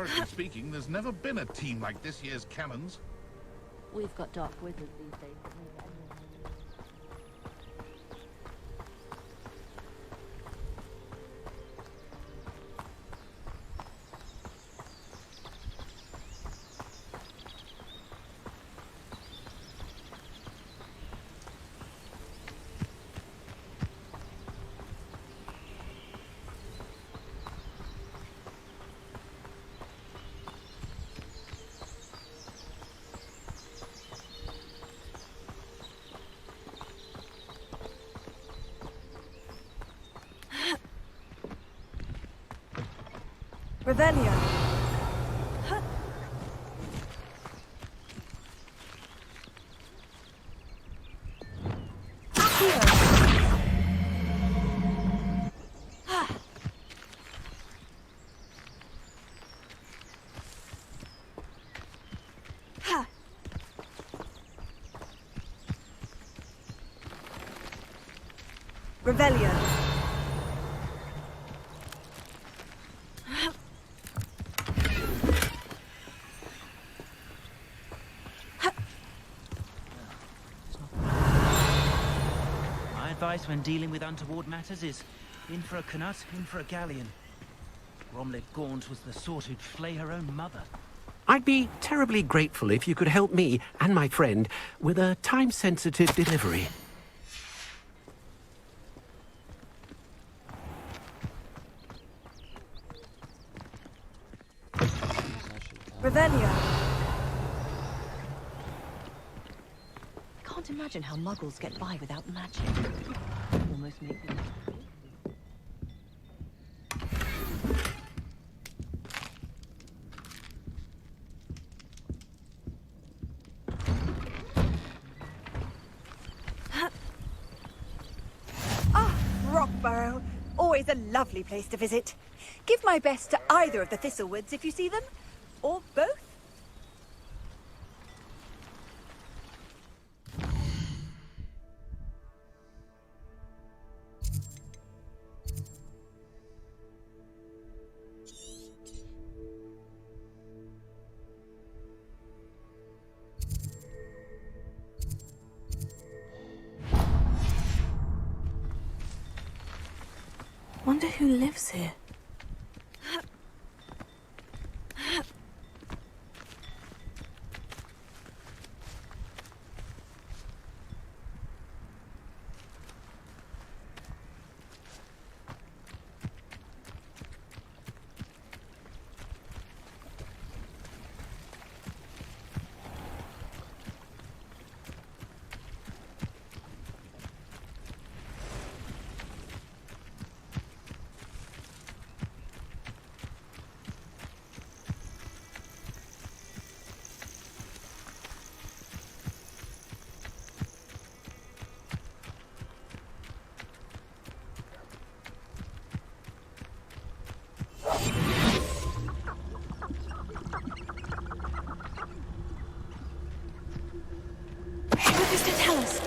Metaphorically speaking, there's never been a team like this year's Cannons. We've got dark wizards these days. Revelio. Revelio. My advice when dealing with untoward matters is in for a Knut, in for a galleon. Bromley Gaunt was the sort who'd flay her own mother. I'd be terribly grateful if you could help me and my friend with a time-sensitive delivery. Revelio. I can't imagine how muggles get by without magic. Almost make me... Rockburrow. Always a lovely place to visit. Give my best to either of the Thistlewoods if you see them. Or both. Wonder who lives here. What does that tell us?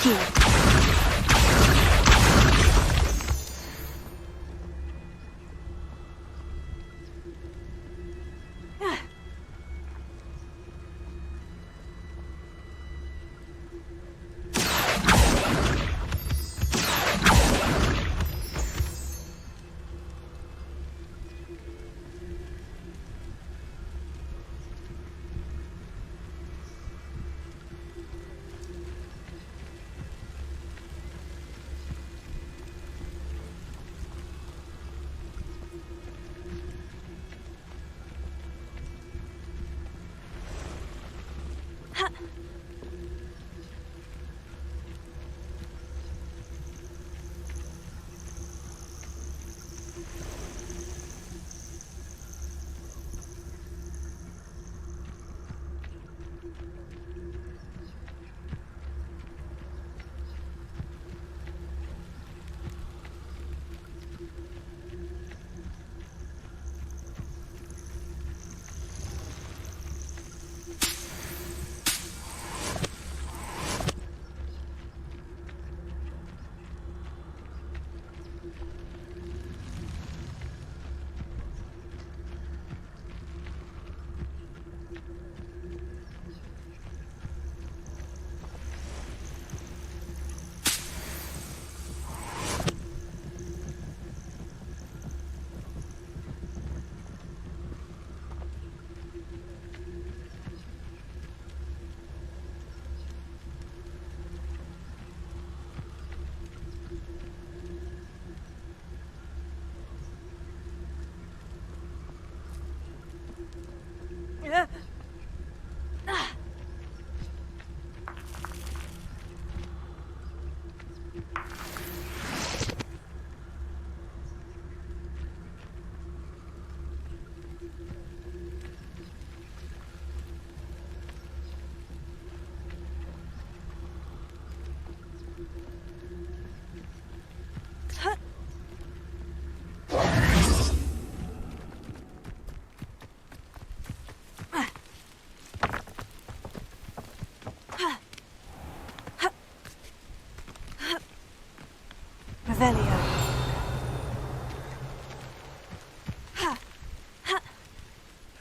begin.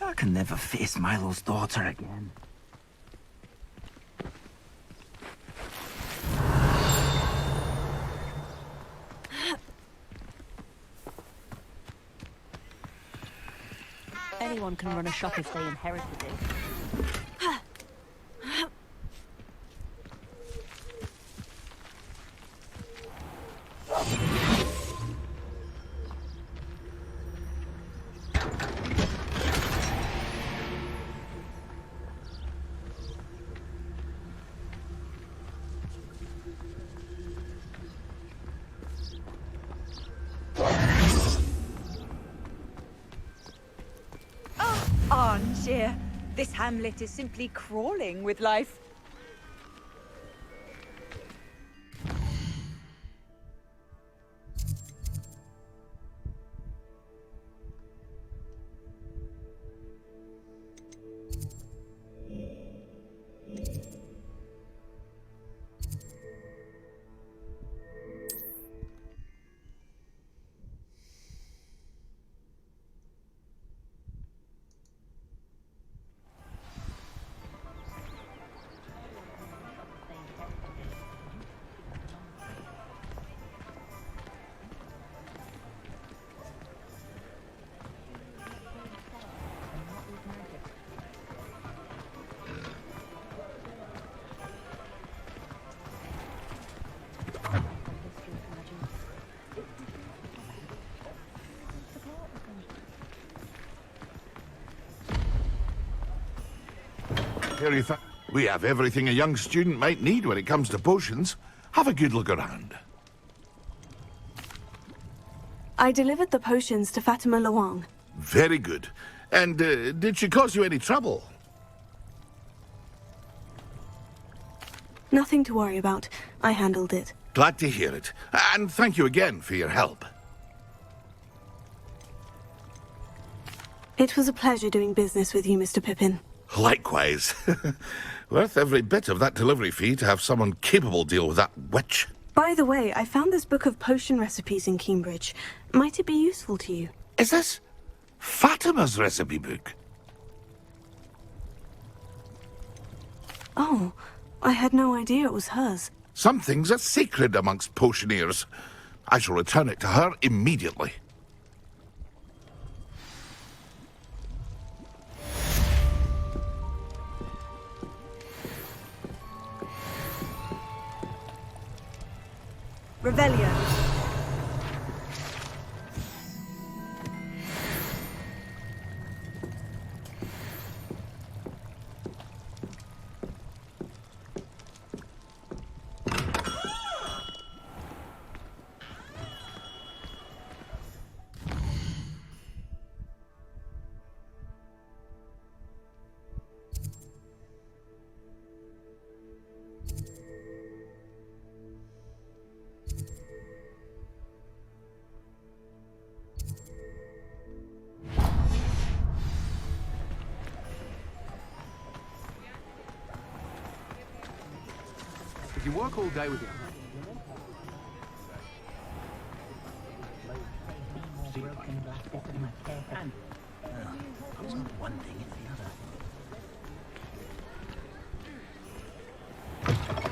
I can never face Milo's daughter again. Anyone can run a shop if they inherited it. Armchair. This hamlet is simply crawling with life. We have everything a young student might need when it comes to potions. Have a good look around. I delivered the potions to Fatima Lawang. Very good. And did she cause you any trouble? Nothing to worry about. I handled it. Glad to hear it. And thank you again for your help. It was a pleasure doing business with you, Mr. Pippin. Likewise. Worth every bit of that delivery fee to have someone capable deal with that witch. By the way, I found this book of potion recipes in Cambridge. Might it be useful to you? Is this Fatima's recipe book? Oh, I had no idea it was hers. Some things are sacred amongst potioneers. I shall return it to her immediately. Revelio. If you work all day with your... One thing is the other.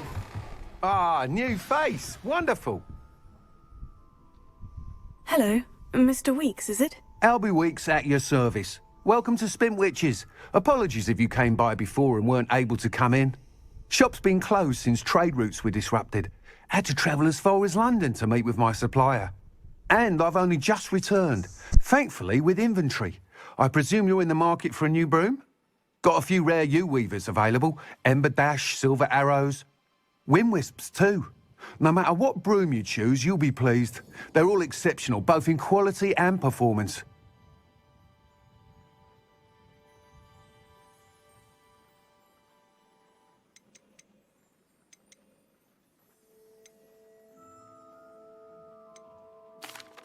Ah, new face. Wonderful. Hello, Mr. Weeks, is it? Albie Weeks at your service. Welcome to Spintwitches. Apologies if you came by before and weren't able to come in. Shop's been closed since trade routes were disrupted. Had to travel as far as London to meet with my supplier. And I've only just returned, thankfully with inventory. I presume you're in the market for a new broom? Got a few rare U-weavers available. Ember Dash, Silver Arrows. Wind Wisps too. No matter what broom you choose, you'll be pleased. They're all exceptional, both in quality and performance.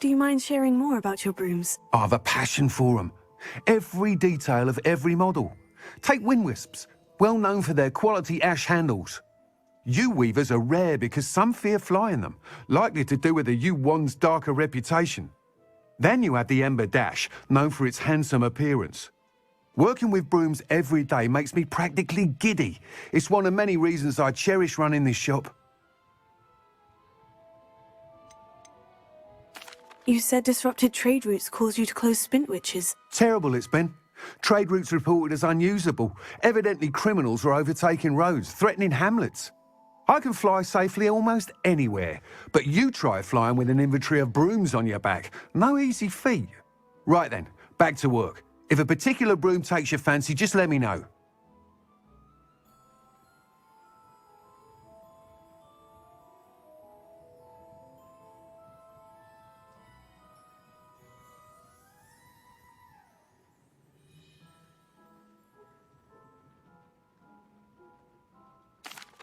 Do you mind sharing more about your brooms? I've a passion for them. Every detail of every model. Take Wind Wisps, well known for their quality ash handles. U-weavers are rare because some fear flying them, likely to do with the U-wand's darker reputation. Then you have the Ember Dash, known for its handsome appearance. Working with brooms every day makes me practically giddy. It's one of many reasons I cherish running this shop. You said disrupted trade routes caused you to close Spintwitches. Terrible it's been. Trade routes reported as unusable. Evidently criminals were overtaking roads, threatening hamlets. I can fly safely almost anywhere, but you try flying with an inventory of brooms on your back. No easy feat. Right then, back to work. If a particular broom takes your fancy, just let me know.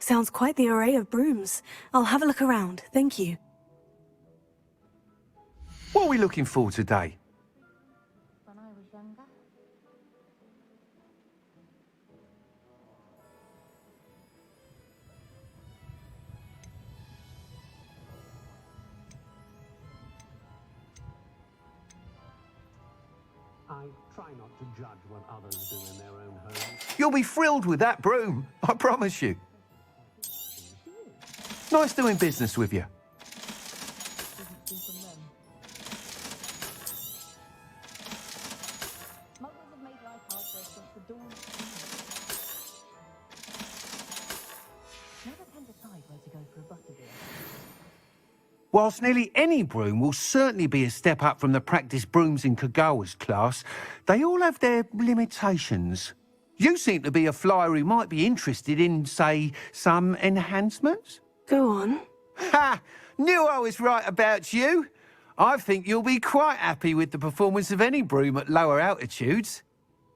Sounds quite the array of brooms. I'll have a look around, thank you. What are we looking for today? When I was younger. I try not to judge what others do in their own homes. You'll be thrilled with that broom, I promise you. Nice doing business with you. Muggles have made life hard for us since the dawn. Never can decide where to go for a butterbeer. Whilst nearly any broom will certainly be a step up from the practice brooms in Kagawa's class, they all have their limitations. You seem to be a flyer who might be interested in, say, some enhancements? Go on. Ha! Knew I was right about you. I think you'll be quite happy with the performance of any broom at lower altitudes.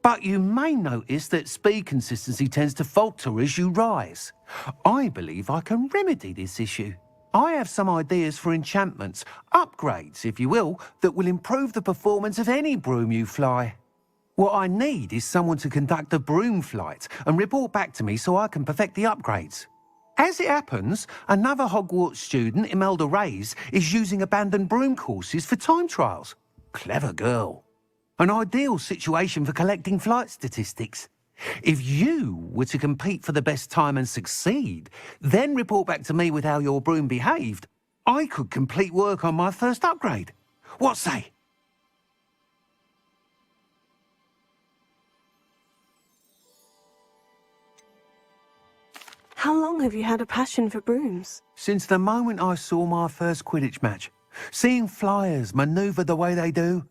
But you may notice that speed consistency tends to falter as you rise. I believe I can remedy this issue. I have some ideas for enchantments, upgrades, if you will, that will improve the performance of any broom you fly. What I need is someone to conduct a broom flight and report back to me so I can perfect the upgrades. As it happens, another Hogwarts student, Imelda Reyes, is using abandoned broom courses for time trials. Clever girl. An ideal situation for collecting flight statistics. If you were to compete for the best time and succeed, then report back to me with how your broom behaved, I could complete work on my first upgrade. What say? How long have you had a passion for brooms? Since the moment I saw my first Quidditch match. Seeing flyers manoeuvre the way they do.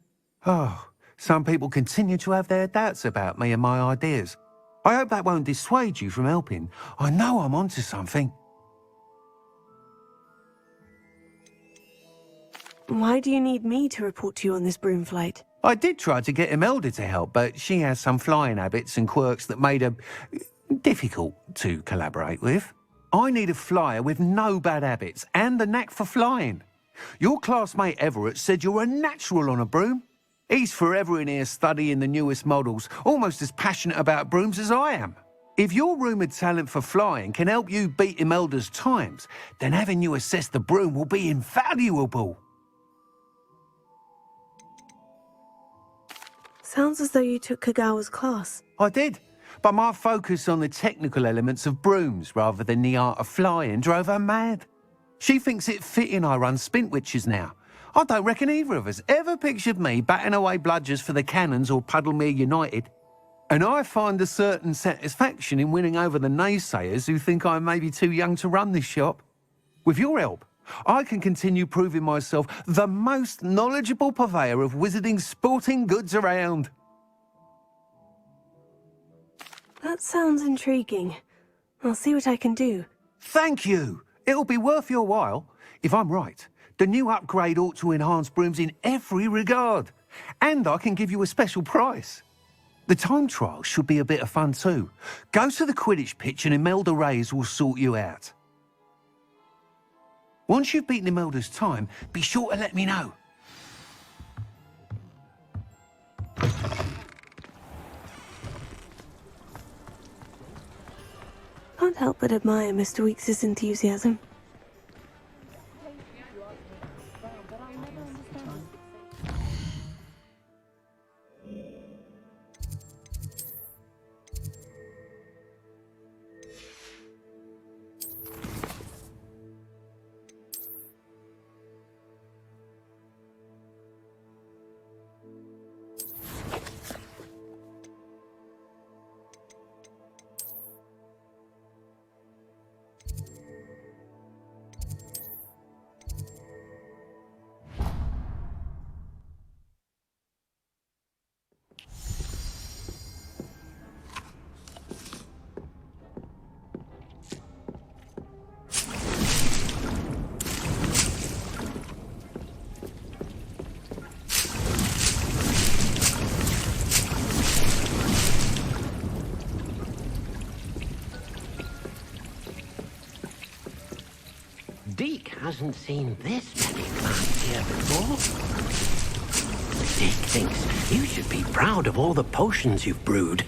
Oh, some people continue to have their doubts about me and my ideas. I hope that won't dissuade you from helping. I know I'm onto something. Why do you need me to report to you on this broom flight? I did try to get Imelda to help, but she has some flying habits and quirks that made her difficult to collaborate with. I need a flyer with no bad habits and the knack for flying. Your classmate Everett said you're a natural on a broom. He's forever in here studying the newest models, almost as passionate about brooms as I am. If your rumoured talent for flying can help you beat Imelda's times, then having you assess the broom will be invaluable. Sounds as though you took Kagawa's class. I did, but my focus on the technical elements of brooms rather than the art of flying drove her mad. She thinks it fitting I run Spintwitches now. I don't reckon either of us ever pictured me batting away bludgers for the Cannons or Puddlemere United. And I find a certain satisfaction in winning over the naysayers who think I may be too young to run this shop. With your help, I can continue proving myself the most knowledgeable purveyor of wizarding sporting goods around. That sounds intriguing. I'll see what I can do. Thank you. It'll be worth your while. If I'm right, the new upgrade ought to enhance brooms in every regard. And I can give you a special price. The time trial should be a bit of fun too. Go to the Quidditch pitch and Imelda Reyes will sort you out. Once you've beaten Imelda's time, be sure to let me know. Can't help but admire Mr. Weekes' enthusiasm. Deke hasn't seen this many plants here before. Deke thinks you should be proud of all the potions you've brewed.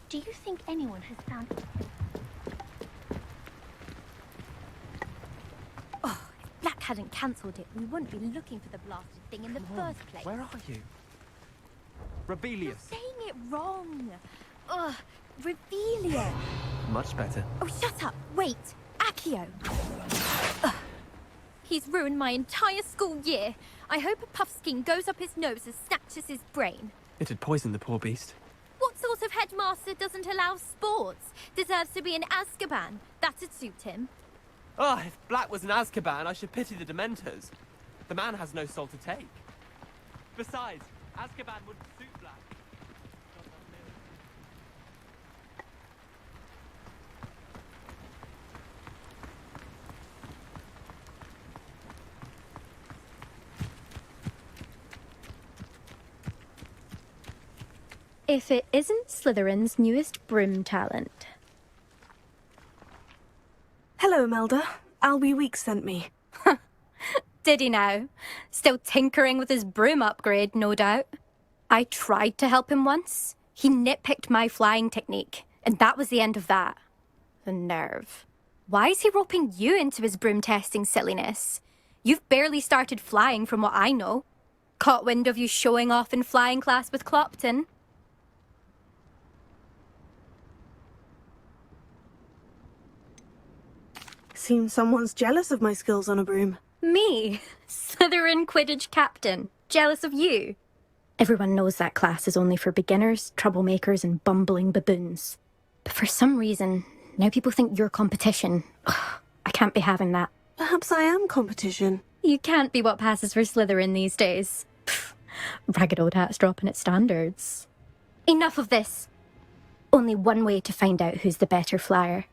Do you think anyone has found... Oh, if Black hadn't cancelled it, we wouldn't be looking for the blasted thing in the first place. Where are you? You're Rebellious. saying it wrong. Ugh, Revelia. Much better. Oh, shut up. Wait. Accio. Ugh. He's ruined my entire school year. I hope a puffskein goes up his nose and snatches his brain. It'd poison the poor beast. What sort of headmaster doesn't allow sports? Deserves to be in Azkaban. That'd suit him. Ah, if Black was in Azkaban, I should pity the Dementors. The man has no soul to take. Besides, Azkaban wouldn't suit Black. If it isn't Slytherin's newest broom talent. Hello, Imelda. Albie Weeks sent me. Did he now? Still tinkering with his broom upgrade, no doubt. I tried to help him once. He nitpicked my flying technique, and that was the end of that. The nerve. Why is he roping you into his broom testing silliness? You've barely started flying from what I know. Caught wind of you showing off in flying class with Clopton. Seems someone's jealous of my skills on a broom. Me? Slytherin Quidditch captain. Jealous of you? Everyone knows that class is only for beginners, troublemakers, and bumbling baboons. But for some reason, now people think you're competition. Ugh, I can't be having that. Perhaps I am competition. You can't be what passes for Slytherin these days. Pfft, ragged old hat's dropping its standards. Enough of this. Only one way to find out who's the better flyer.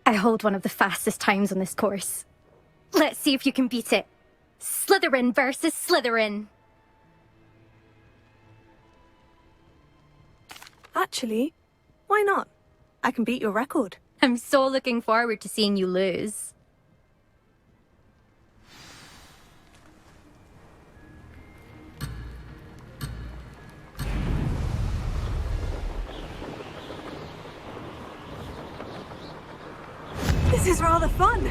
I hold one of the fastest times on this course. Let's see if you can beat it. Slytherin versus Slytherin. Actually, why not? I can beat your record. I'm so looking forward to seeing you lose. This is rather fun.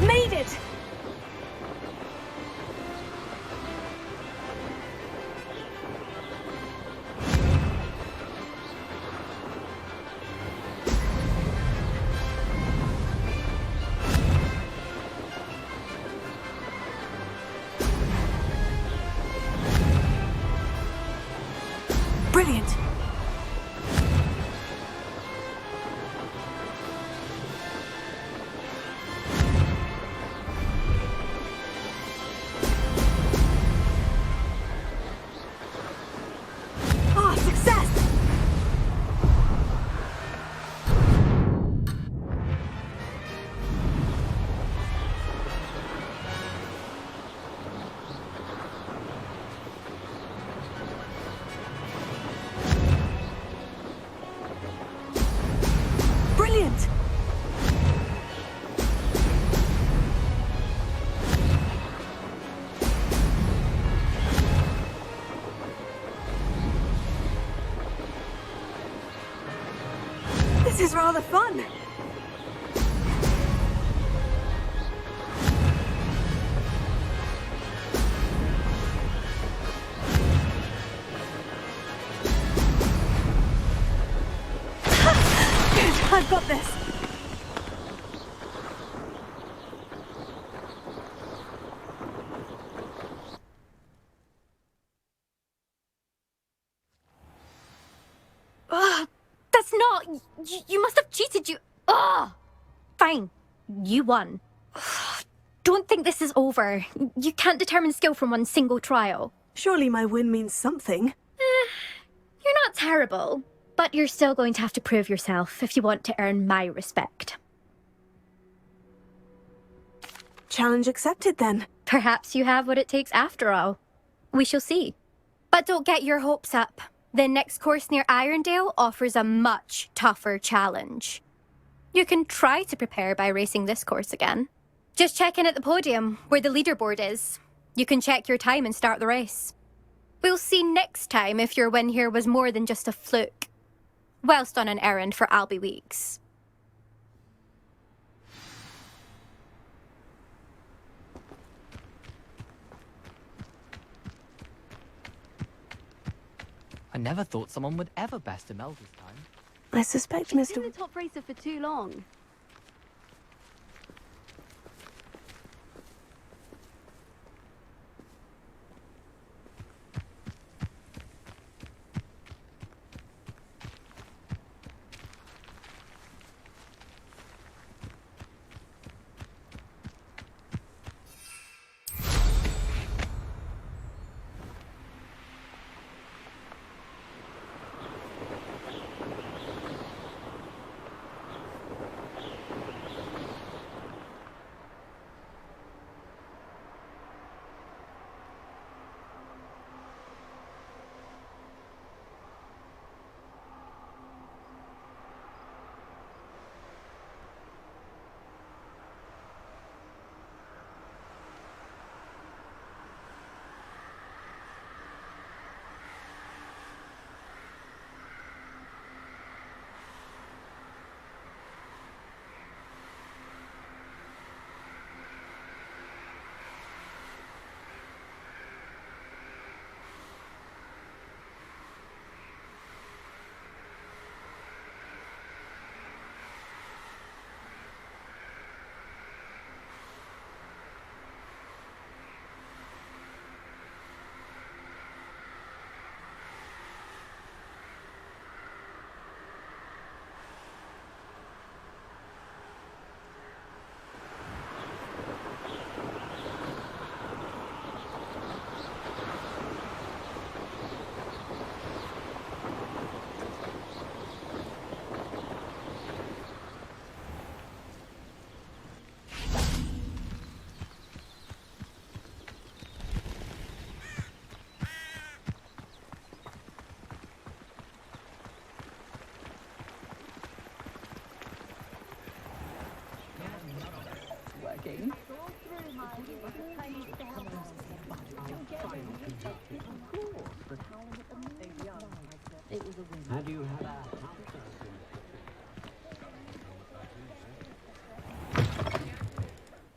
Made it! Brilliant! Ah, success! Brilliant! This is rather fun. Good, I've got this. Ugh, that's not... You must have cheated, you... Ugh! Fine. You won. Ugh, don't think this is over. You can't determine skill from one single trial. Surely my win means something. You're not terrible, but you're still going to have to prove yourself if you want to earn my respect. Challenge accepted then. Perhaps you have what it takes after all. We shall see. But don't get your hopes up. The next course near Irondale offers a much tougher challenge. You can try to prepare by racing this course again. Just check in at the podium, where the leaderboard is. You can check your time and start the race. We'll see next time if your win here was more than just a fluke. Whilst on an errand for Albie Weeks. I never thought someone would ever best Imelda's time. I suspect She's been Mr. the top racer for too long.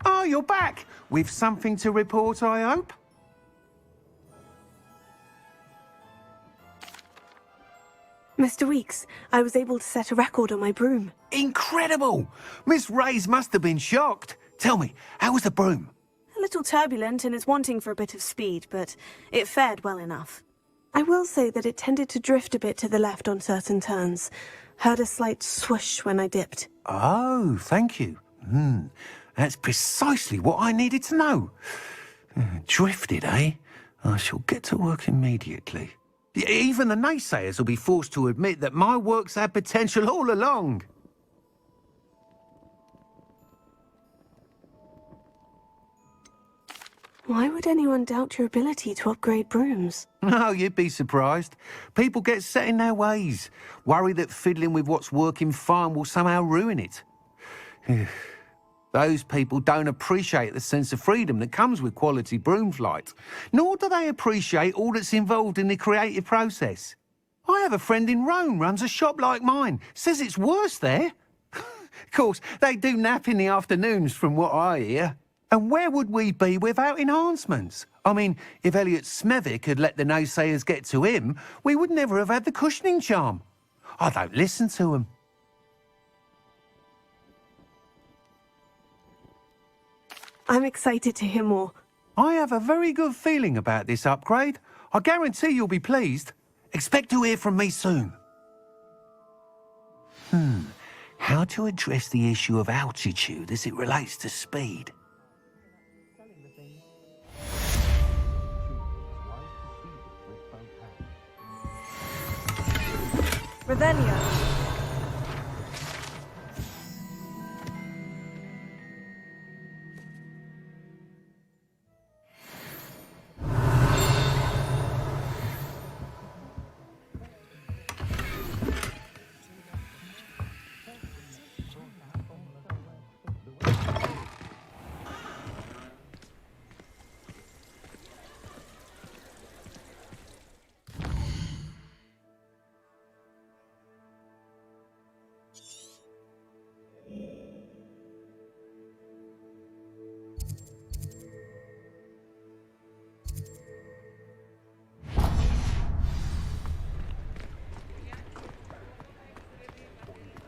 Oh, you're back! With something to report, I hope? Mr. Weeks, I was able to set a record on my broom. Incredible! Miss Reyes must have been shocked. Tell me, how was the broom? A little turbulent and is wanting for a bit of speed, but it fared well enough. I will say that it tended to drift a bit to the left on certain turns. Heard a slight swoosh when I dipped. Oh, thank you. That's precisely what I needed to know. Drifted, eh? I shall get to work immediately. Even the naysayers will be forced to admit that my work's had potential all along. Why would anyone doubt your ability to upgrade brooms? No, you'd be surprised. People get set in their ways, worry that fiddling with what's working fine will somehow ruin it. Those people don't appreciate the sense of freedom that comes with quality broom flight, nor do they appreciate all that's involved in the creative process. I have a friend in Rome runs a shop like mine, says it's worse there. Of course, they do nap in the afternoons from what I hear. And where would we be without enhancements? I mean, if Elliot Smethwick had let the naysayers get to him, we would never have had the cushioning charm. I don't listen to them. I'm excited to hear more. I have a very good feeling about this upgrade. I guarantee you'll be pleased. Expect to hear from me soon. How to address the issue of altitude as it relates to speed? Revelio.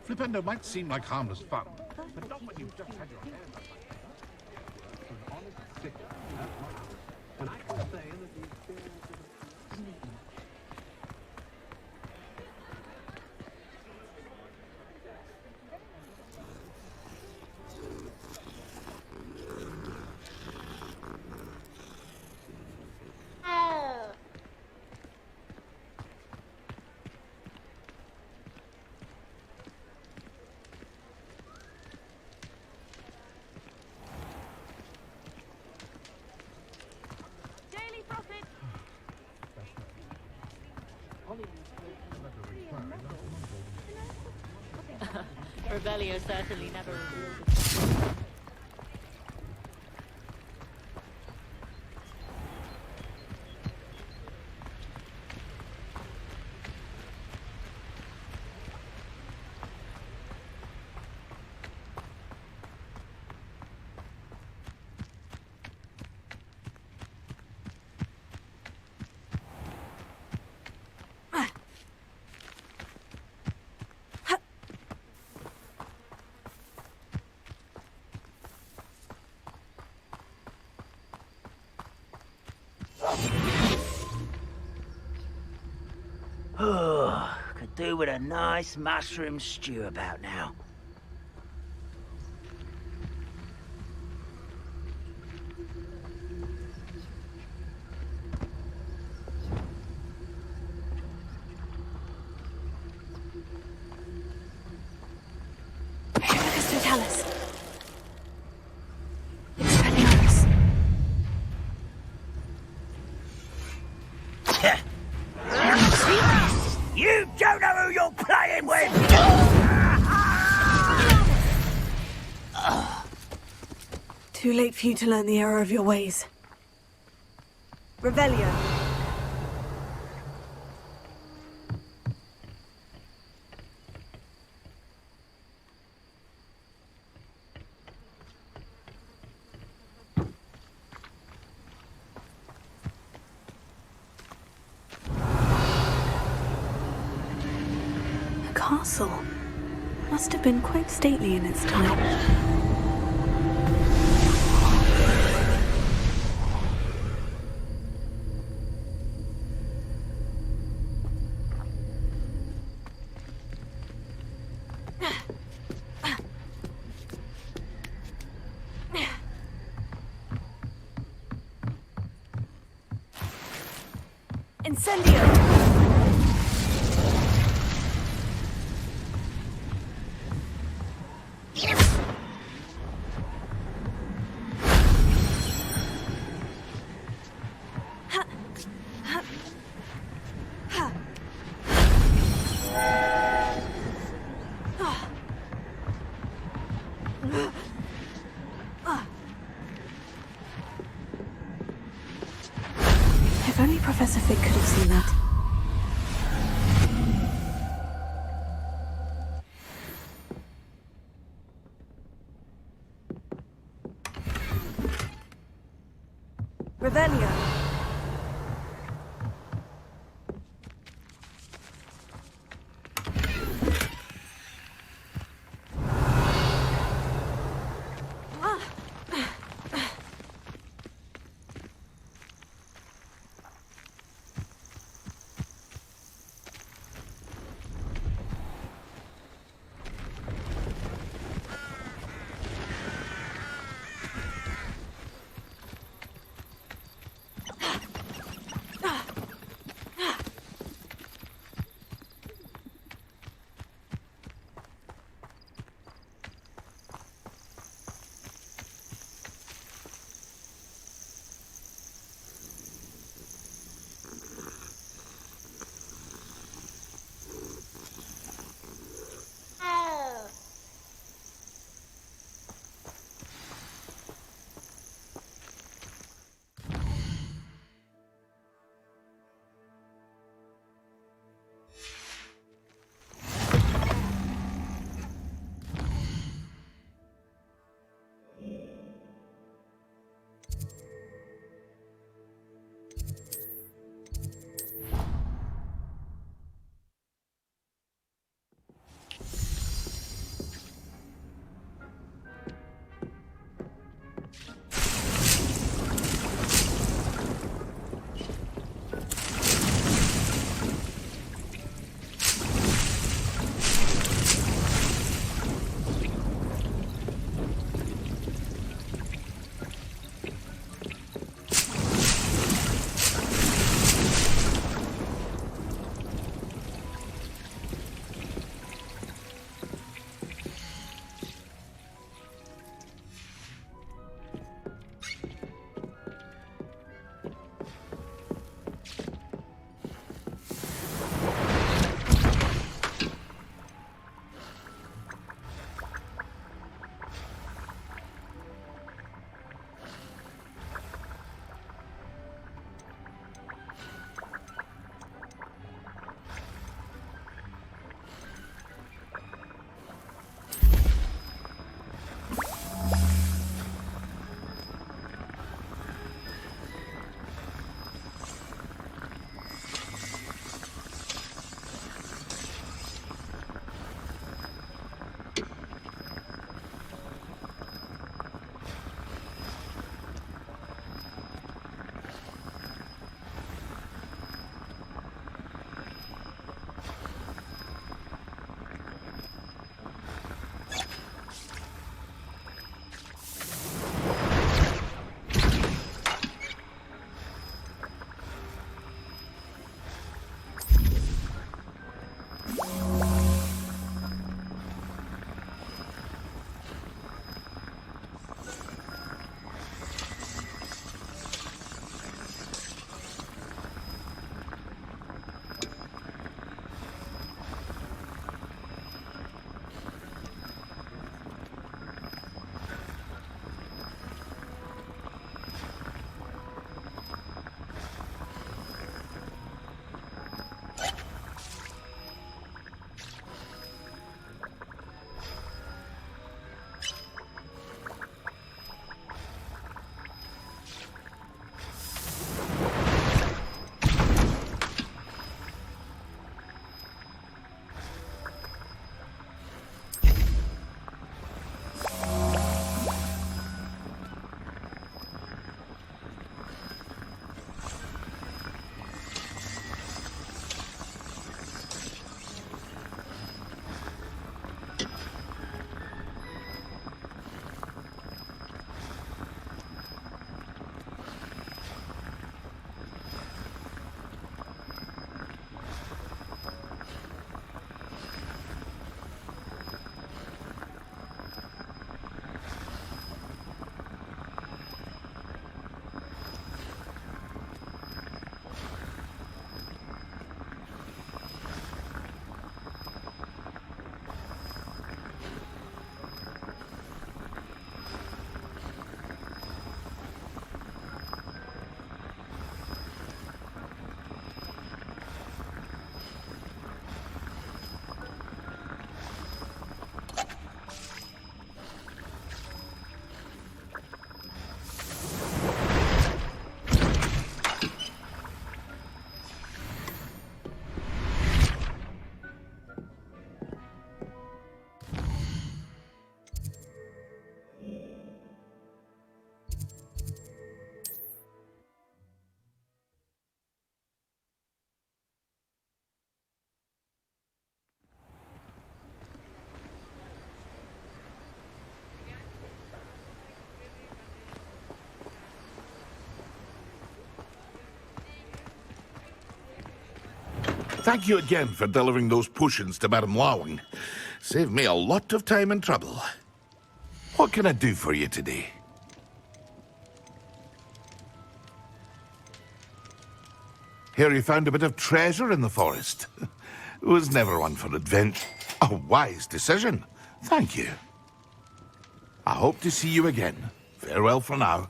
Flipendo might seem like harmless fun, but not when you've just had your hair done. And I can say that the experience Revelio certainly never revealed it. Could do with a nice mushroom stew about now. You don't know who you're playing with! Too late for you to learn the error of your ways. Revelio. castle. Must have been quite stately in its time. Incendio! If only Professor Fig could have seen that. Revelio. Thank you again for delivering those potions to Madame Lawing. Saved me a lot of time and trouble. What can I do for you today? Hear you found a bit of treasure in the forest. Was never one for adventure. A wise decision. Thank you. I hope to see you again. Farewell for now.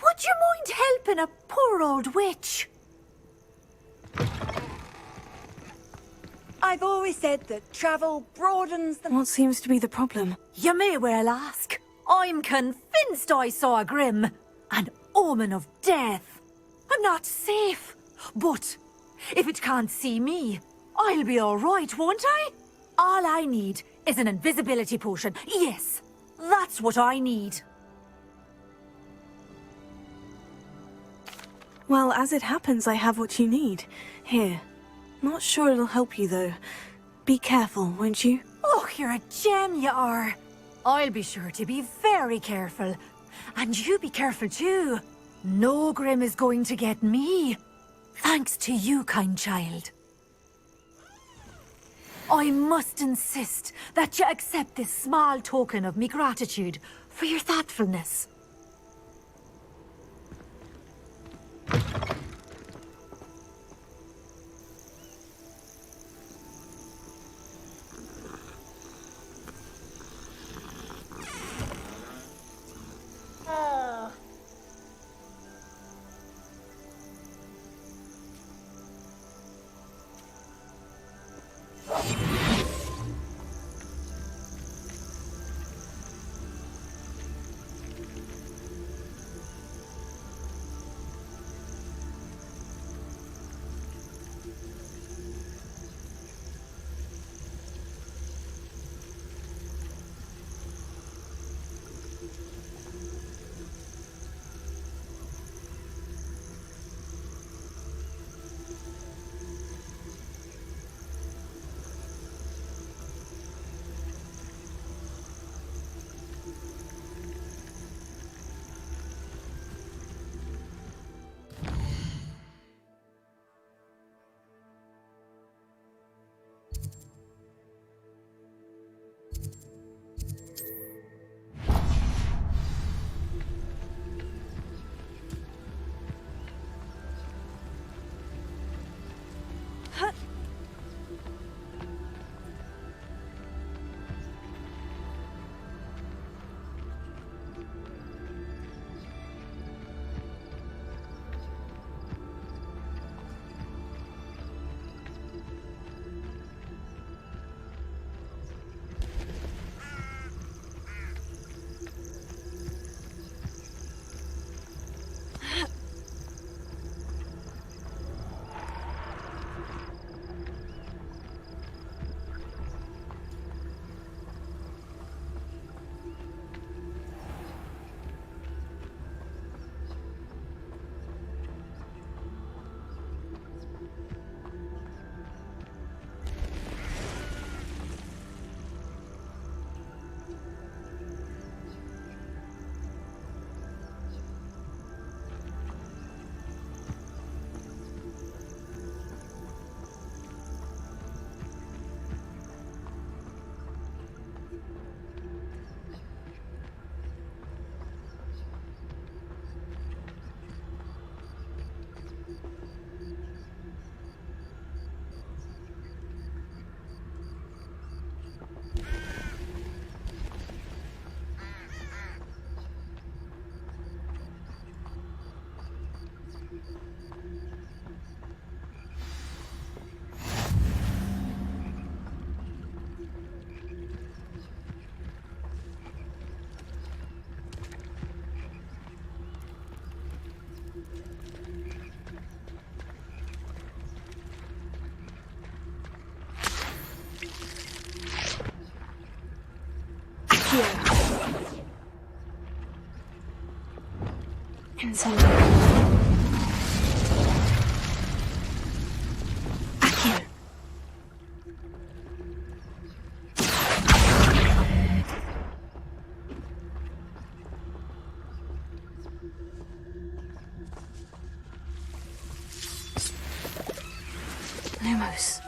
Would you mind helping a poor old witch? I've always said that travel broadens the... What seems to be the problem? You may well ask. I'm convinced I saw a grim, an omen of death. I'm not safe, but if it can't see me, I'll be all right, won't I? All I need is an invisibility potion. Yes, that's what I need. Well, as it happens, I have what you need. Here. Not sure it'll help you, though. Be careful, won't you? Oh, you're a gem, you are. I'll be sure to be very careful. And you be careful, too. No grim is going to get me. Thanks to you, kind child. I must insist that you accept this small token of me gratitude for your thoughtfulness. Accio. Incendio. Accio. Lumos.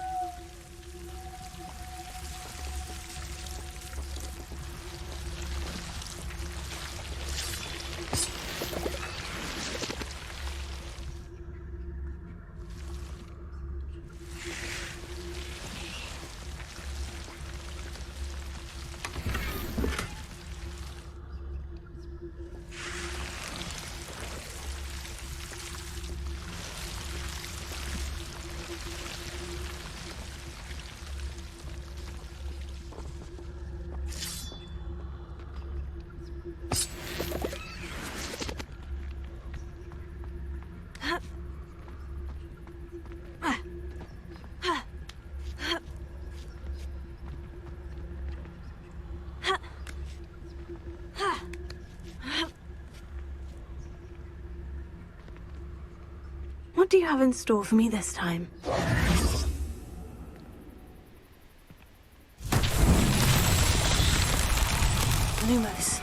What do you have in store for me this time? Lumos.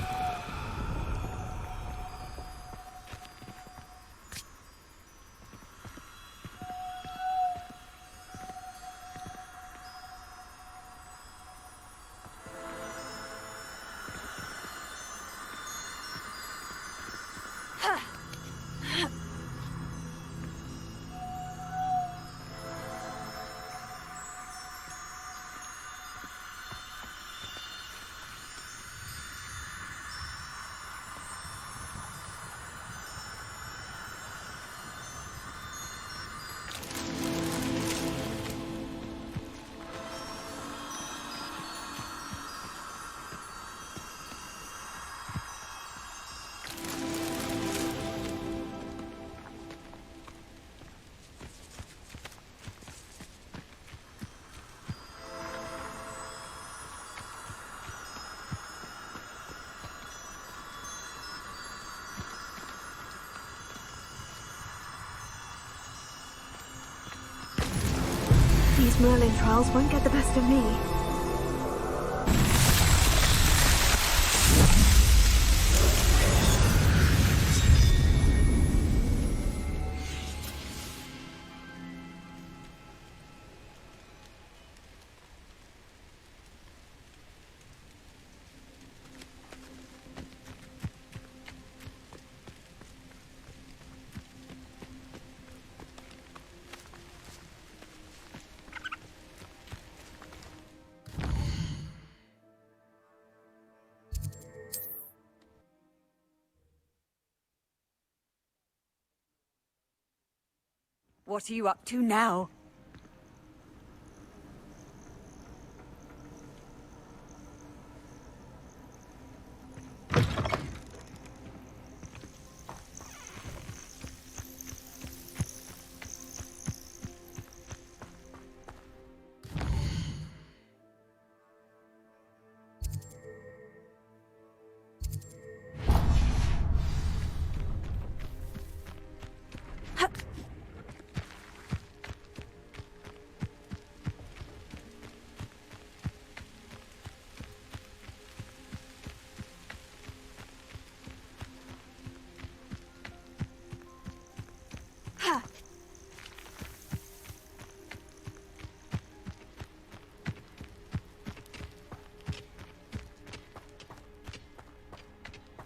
These Merlin trials won't get the best of me. What are you up to now?